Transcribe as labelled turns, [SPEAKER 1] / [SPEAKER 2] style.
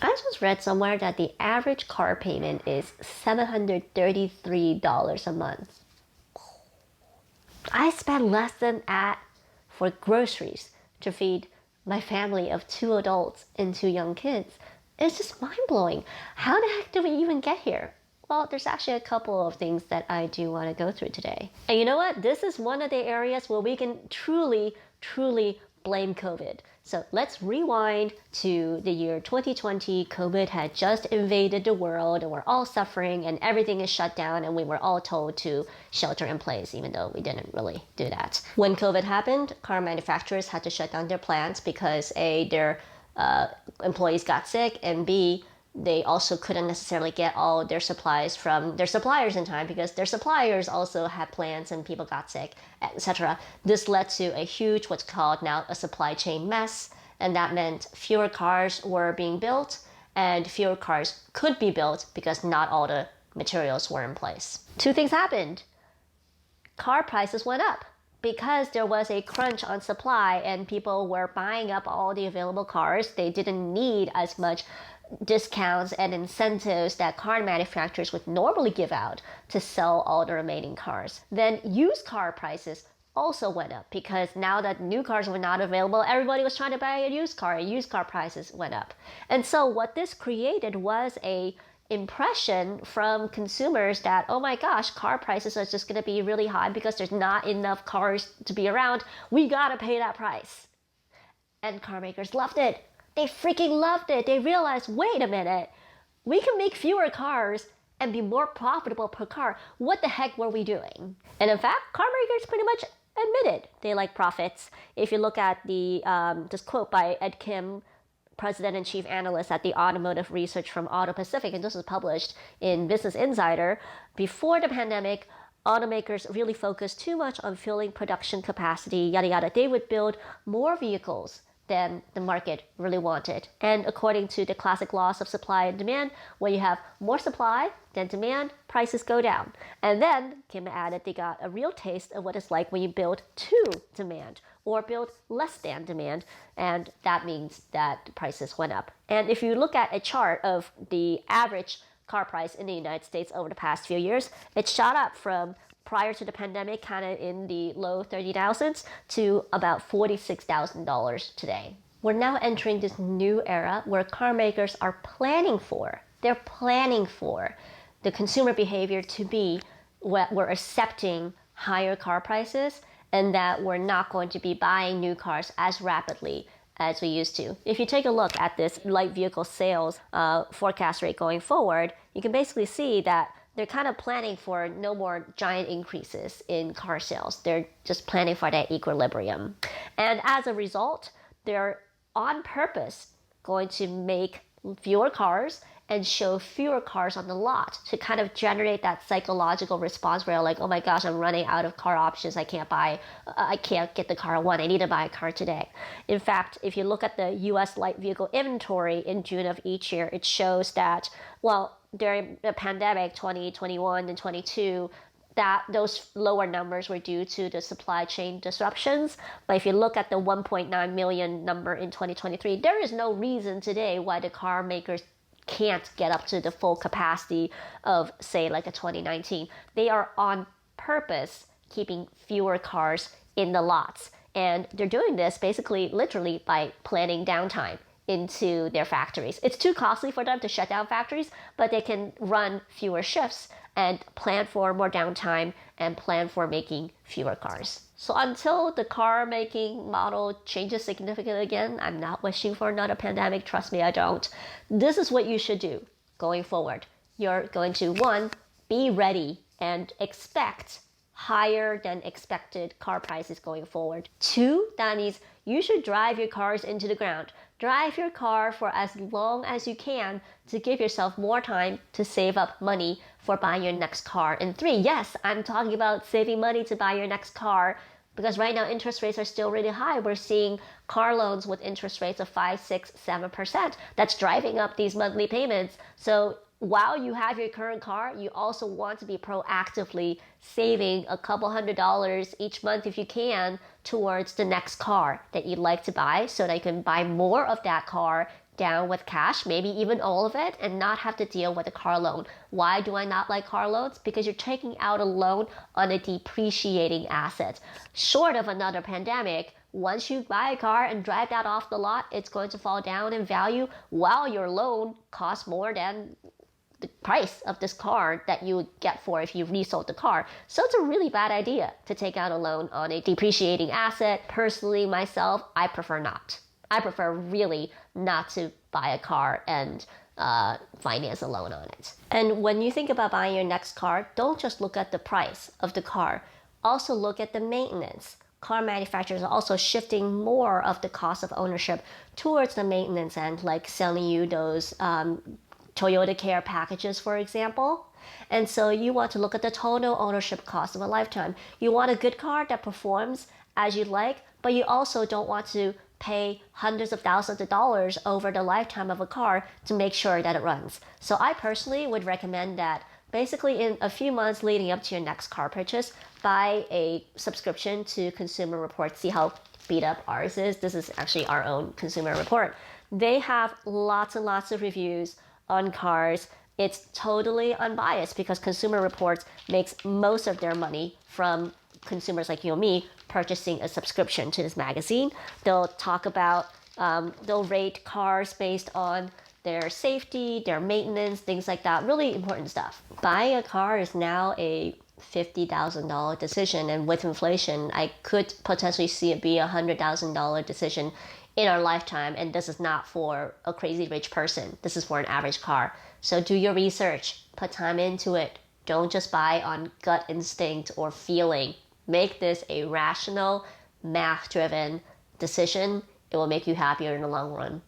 [SPEAKER 1] I just read somewhere that the average car payment is $733 a month. I spend less than that for groceries to feed my family of 2 adults and 2 young kids. It's just mind blowing. How the heck did we even get here? Well, there's actually a couple of things that I do want to go through today. And you know what? This is one of the areas where we can truly blame COVID. So let's rewind to the year 2020. COVID had just invaded the world and we're all suffering and everything is shut down and we were all told to shelter in place, even though we didn't really do that. When COVID happened, car manufacturers had to shut down their plants because A, their employees got sick, and B, they also couldn't necessarily get all their supplies from their suppliers in time because their suppliers also had plants and people got sick, etc. This led to a huge, what's called now a supply chain mess, and that meant fewer cars were being built and fewer cars could be built because not all the materials were in place. Two things happened. Car prices went up because there was a crunch on supply and people were buying up all the available cars. They didn't need as much discounts and incentives that car manufacturers would normally give out to sell all the remaining cars. Then used car prices also went up because now that new cars were not available, everybody was trying to buy a used car and used car prices went up. And so what this created was a impression from consumers that, oh my gosh, car prices are just going to be really high because there's not enough cars to be around. We gotta pay that price. And car makers loved it. They freaking loved it. They realized, wait a minute, we can make fewer cars and be more profitable per car. What the heck were we doing? And in fact, car makers pretty much admitted they like profits. If you look at the this quote by Ed Kim, president and chief analyst at the automotive research from Auto Pacific, and this was published in Business Insider, before the pandemic, automakers really focused too much on filling production capacity, yada yada. They would build more vehicles than the market really wanted. And according to the classic laws of supply and demand, when you have more supply than demand, prices go down. And then Kim added they got a real taste of what it's like when you build to demand or build less than demand, and that means that prices went up. And if you look at a chart of the average car price in the United States over the past few years, it shot up from prior to the pandemic, kind of in the low 30,000s to about $46,000 today. We're now entering this new era where car makers are planning for the consumer behavior to be what we're accepting higher car prices and that we're not going to be buying new cars as rapidly as we used to. If you take a look at this light vehicle sales forecast rate going forward, you can basically see that they're kind of planning for no more giant increases in car sales. They're just planning for that equilibrium. And as a result, they're on purpose going to make fewer cars and show fewer cars on the lot to kind of generate that psychological response where you're like, oh my gosh, I'm running out of car options. I can't get the car I want. I need to buy a car today. In fact, if you look at the US light vehicle inventory in June of each year, it shows that, well, during the pandemic, 2021 and 22, that those lower numbers were due to the supply chain disruptions. But if you look at the 1.9 million number in 2023, there is no reason today why the car makers can't get up to the full capacity of, say, like a 2019. They are on purpose keeping fewer cars in the lots. And they're doing this basically literally by planning downtime into their factories. It's too costly for them to shut down factories, but they can run fewer shifts and plan for more downtime and plan for making fewer cars. So until the car making model changes significantly again, I'm not wishing for another pandemic. Trust me, I don't. This is what you should do going forward. You're going to, one, be ready and expect higher than expected car prices going forward. Two, that means you should drive your cars into the ground. Drive your car for as long as you can to give yourself more time to save up money for buying your next car. And three, yes, I'm talking about saving money to buy your next car because right now interest rates are still really high. We're seeing car loans with interest rates of 5, 6, 7%. That's driving up these monthly payments. So while you have your current car, you also want to be proactively saving a couple $100s each month if you can towards the next car that you'd like to buy so that you can buy more of that car down with cash, maybe even all of it, and not have to deal with a car loan. Why do I not like car loans? Because you're taking out a loan on a depreciating asset. Short of another pandemic, once you buy a car and drive that off the lot, it's going to fall down in value while your loan costs more than the price of this car that you would get for if you resold the car. So it's a really bad idea to take out a loan on a depreciating asset. Personally, myself, I prefer not. I prefer really not to buy a car and finance a loan on it. And when you think about buying your next car, don't just look at the price of the car. Also look at the maintenance. Car manufacturers are also shifting more of the cost of ownership towards the maintenance end, like selling you those Toyota Care packages, for example. And so you want to look at the total ownership cost of a lifetime. You want a good car that performs as you like, but you also don't want to pay hundreds of thousands of dollars over the lifetime of a car to make sure that it runs. So I personally would recommend that basically in a few months leading up to your next car purchase, buy a subscription to Consumer Report. See how beat up ours is? This is actually our own Consumer Report. They have lots and lots of reviews on cars. It's totally unbiased because Consumer Reports makes most of their money from consumers like you and me purchasing a subscription to this magazine. They'll talk about, they'll rate cars based on their safety, their maintenance, things like that. Really important stuff. Buying a car is now a $50,000 decision, and with inflation, I could potentially see it be a $100,000 decision in our lifetime, and this is not for a crazy rich person. This is for an average car. So do your research, put time into it. Don't just buy on gut instinct or feeling. Make this a rational, math-driven decision. It will make you happier in the long run.